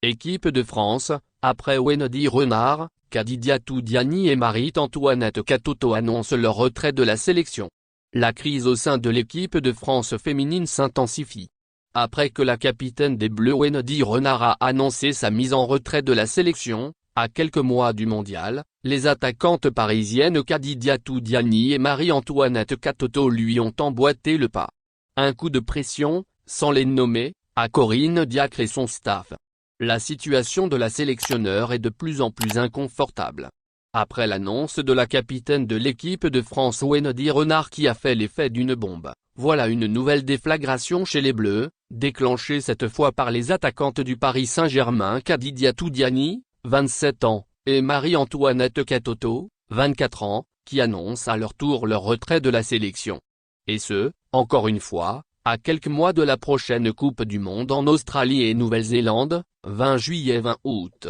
Équipe de France, après Wendy Renard, Kadidiatou Diani et Marie-Antoinette Katoto annoncent leur retrait de la sélection. La crise au sein de l'équipe de France féminine s'intensifie. Après que la capitaine des Bleus Wendy Renard a annoncé sa mise en retrait de la sélection, à quelques mois du mondial, les attaquantes parisiennes Kadidiatou Diani et Marie-Antoinette Katoto lui ont emboîté le pas. Un coup de pression, sans les nommer, à Corinne Diacre et son staff. La situation de la sélectionneur est de plus en plus inconfortable. Après l'annonce de la capitaine de l'équipe de France Wendy Renard qui a fait l'effet d'une bombe, voilà une nouvelle déflagration chez les Bleus, déclenchée cette fois par les attaquantes du Paris Saint-Germain Kadidiatou Diani, 27 ans, et Marie-Antoinette Katoto, 24 ans, qui annoncent à leur tour leur retrait de la sélection. Et ce, encore une fois, à quelques mois de la prochaine Coupe du Monde en Australie et Nouvelle-Zélande, 20 juillet-20 août.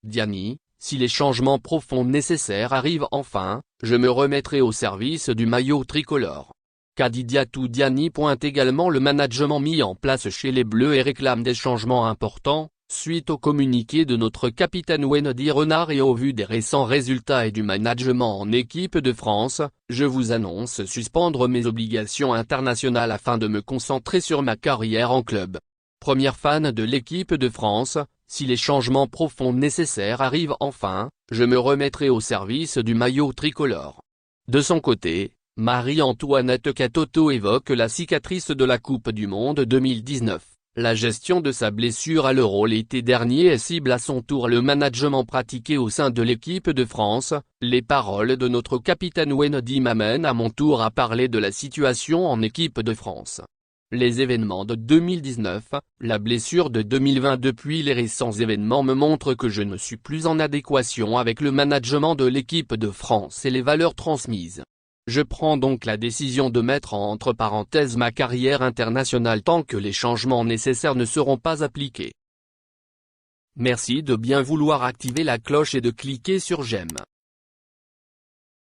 Diani, si les changements profonds nécessaires arrivent enfin, je me remettrai au service du maillot tricolore. Kadidiatou Diani pointe également le management mis en place chez les Bleus et réclame des changements importants, suite au communiqué de notre capitaine Wendy Renard et au vu des récents résultats et du management en équipe de France, je vous annonce suspendre mes obligations internationales afin de me concentrer sur ma carrière en club. Première fan de l'équipe de France, si les changements profonds nécessaires arrivent enfin, je me remettrai au service du maillot tricolore. De son côté, Marie-Antoinette Katoto évoque la cicatrice de la Coupe du Monde 2019. La gestion de sa blessure à l'Euro l'été dernier et cible à son tour le management pratiqué au sein de l'équipe de France. Les paroles de notre capitaine Wendy m'amènent à mon tour à parler de la situation en équipe de France. Les événements de 2019, la blessure de 2020 depuis les récents événements me montrent que je ne suis plus en adéquation avec le management de l'équipe de France et les valeurs transmises. Je prends donc la décision de mettre entre parenthèses ma carrière internationale tant que les changements nécessaires ne seront pas appliqués. Merci de bien vouloir activer la cloche et de cliquer sur j'aime.